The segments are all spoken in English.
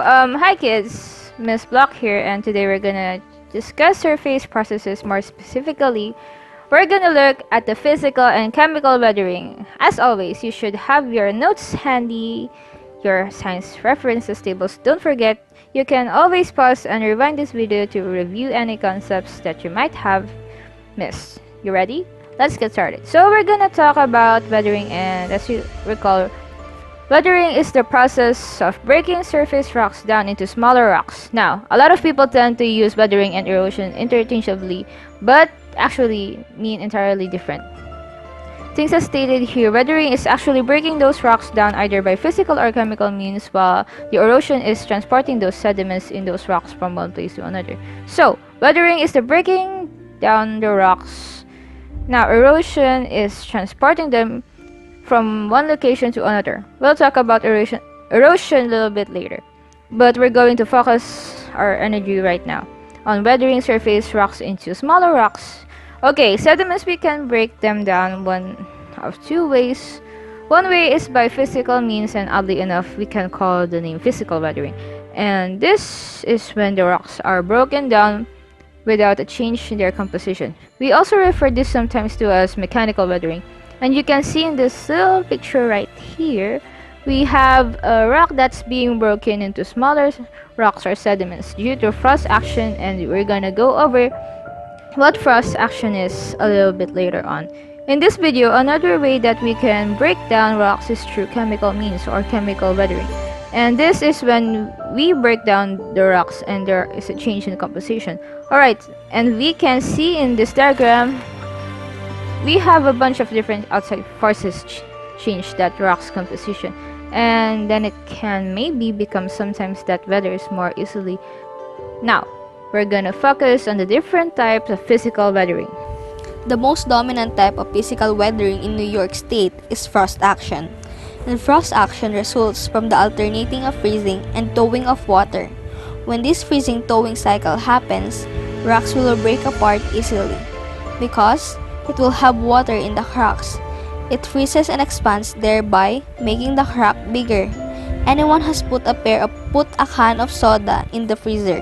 Hi kids, Miss Block here, and today we're gonna discuss surface processes more specifically. We're gonna look at the physical and chemical weathering. As always, you should have your notes handy, your science references tables. Don't forget, you can always pause and rewind this video to review any concepts that you might have missed. You ready? Let's get started. So we're gonna talk about weathering, and as you recall, weathering is the process of breaking surface rocks down into smaller rocks. Now, a lot of people tend to use weathering and erosion interchangeably, but actually mean entirely different things. As stated here, weathering is actually breaking those rocks down either by physical or chemical means, while the erosion is transporting those sediments in those rocks from one place to another. So, weathering is the breaking down the rocks. Now, erosion is transporting them from one location to another. We'll talk about erosion a little bit later, but we're going to focus our energy right now on weathering surface rocks into smaller rocks. Okay, sediments, we can break them down one of two ways. One way is by physical means, and oddly enough, we can call the name physical weathering. And this is when the rocks are broken down without a change in their composition. We also refer this sometimes to as mechanical weathering. And you can see in this little picture right here, we have a rock that's being broken into smaller rocks or sediments due to frost action, and we're gonna go over what frost action is a little bit later on. In this video, another way that we can break down rocks is through chemical means or chemical weathering. And this is when we break down the rocks and there is a change in composition. Alright, and we can see in this diagram we have a bunch of different outside forces change that rock's composition, and then it can maybe become sometimes that weathers more easily. Now, we're gonna focus on the different types of physical weathering. The most dominant type of physical weathering in New York State is frost action. And frost action results from the alternating of freezing and thawing of water. When this freezing-thawing cycle happens, rocks will break apart easily because it will have water in the cracks. It freezes and expands, thereby making the crack bigger. Anyone has put a can of soda in the freezer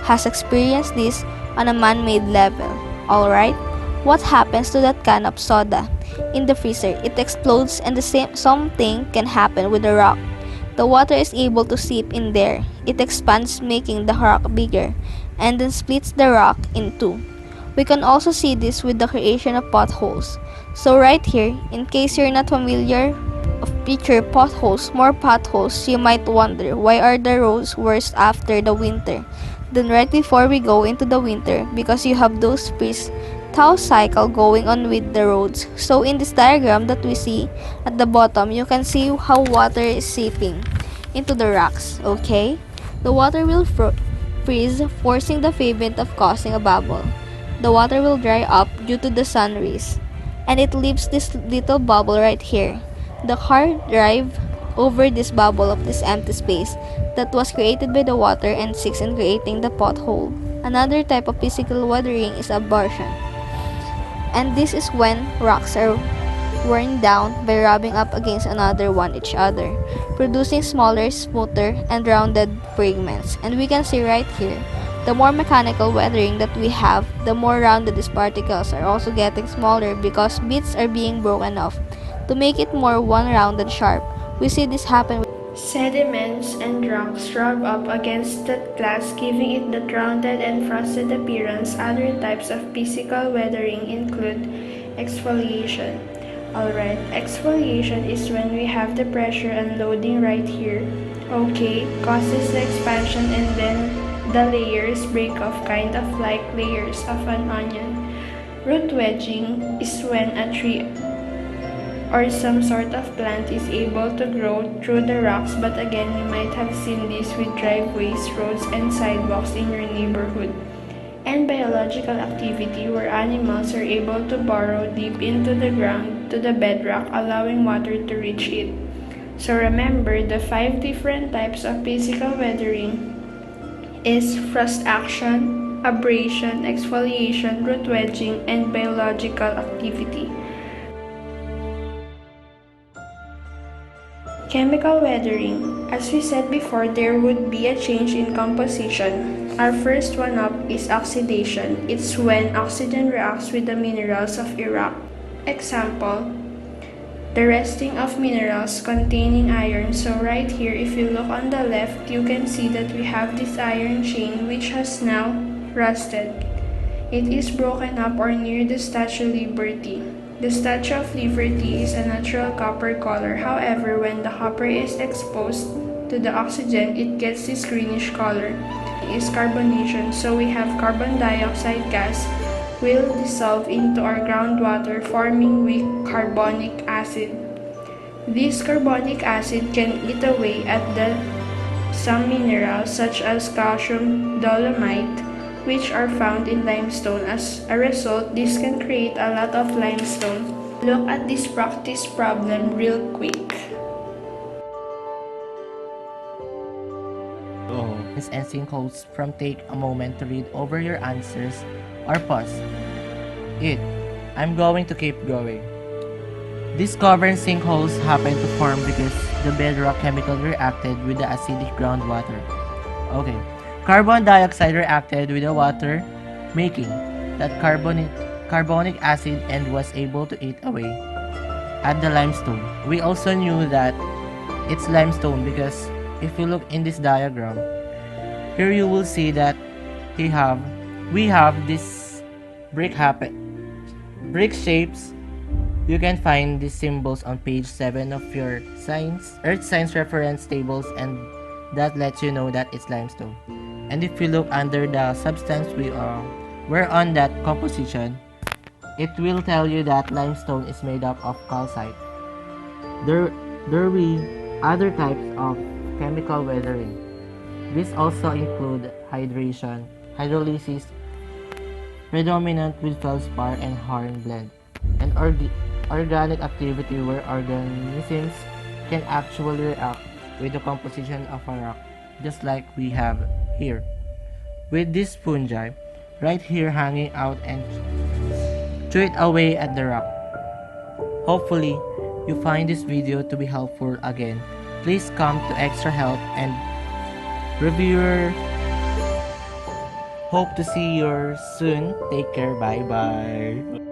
has experienced this on a man-made level. Alright, what happens to that can of soda in the freezer? It explodes, and the same thing can happen with the rock. The water is able to seep in there. It expands, making the rock bigger, and then splits the rock in two. We can also see this with the creation of potholes. So right here, in case you're not familiar of picture potholes, more potholes, you might wonder why are the roads worse after the winter than right before we go into the winter, because you have those freeze-thaw cycle going on with the roads. So in this diagram that we see at the bottom, you can see how water is seeping into the rocks, okay? The water will freeze, forcing the pavement of causing a bubble. The water will dry up due to the sun rays, and it leaves this little bubble right here. The car drive over this bubble of this empty space that was created by the water and sinks in creating the pothole. Another type of physical weathering is abrasion, and this is when rocks are worn down by rubbing up against each other, producing smaller, smoother, and rounded fragments. And we can see right here, the more mechanical weathering that we have, the more rounded these particles are also getting smaller because bits are being broken off to make it more one-rounded sharp. We see this happen with sediments and rocks rub up against that glass, giving it that rounded and frosted appearance. Other types of physical weathering include exfoliation. Alright, exfoliation is when we have the pressure and loading right here. Okay, causes the expansion and then the layers break off, kind of like layers of an onion. Root wedging is when a tree or some sort of plant is able to grow through the rocks, but again, you might have seen this with driveways, roads, and sidewalks in your neighborhood. And biological activity, where animals are able to burrow deep into the ground to the bedrock, allowing water to reach it. So remember, the 5 different types of physical weathering is frost action, abrasion, exfoliation, root wedging, and biological activity. Chemical weathering. As we said before, there would be a change in composition. Our first one up is oxidation. It's when oxygen reacts with the minerals of a rock. Example, the resting of minerals containing iron. So right here, if you look on the left, you can see that we have this iron chain which has now rusted. It is broken up or near the Statue of Liberty. The Statue of Liberty is a natural copper color. However, when the copper is exposed to the oxygen, it gets this greenish color. Is carbonation, so we have carbon dioxide gas will dissolve into our groundwater, forming weak carbonic acid. This carbonic acid can eat away at some minerals such as calcium, dolomite, which are found in limestone. As a result, this can create a lot of limestone. Look at this practice problem real quick. And sinkholes from take a moment to read over your answers or pause it. I'm going to keep going. These cavern sinkholes happen to form because the bedrock chemical reacted with the acidic groundwater. Okay. Carbon dioxide reacted with the water, making that carbonic acid and was able to eat away at the limestone. We also knew that it's limestone because if you look in this diagram, here you will see that we have this brick shapes. You can find these symbols on page 7 of your Earth Science reference tables, and that lets you know that it's limestone. And if you look under the substance we're on that composition, it will tell you that limestone is made up of calcite. There will be other types of chemical weathering. These also include hydration, hydrolysis, predominant with feldspar and hornblende, and organic activity where organisms can actually react with the composition of a rock, just like we have here. With this fungi right here hanging out and chew it away at the rock. Hopefully, you find this video to be helpful again. Please come to Extra Help and Reviewer. Hope to see you soon. Take care. Bye bye.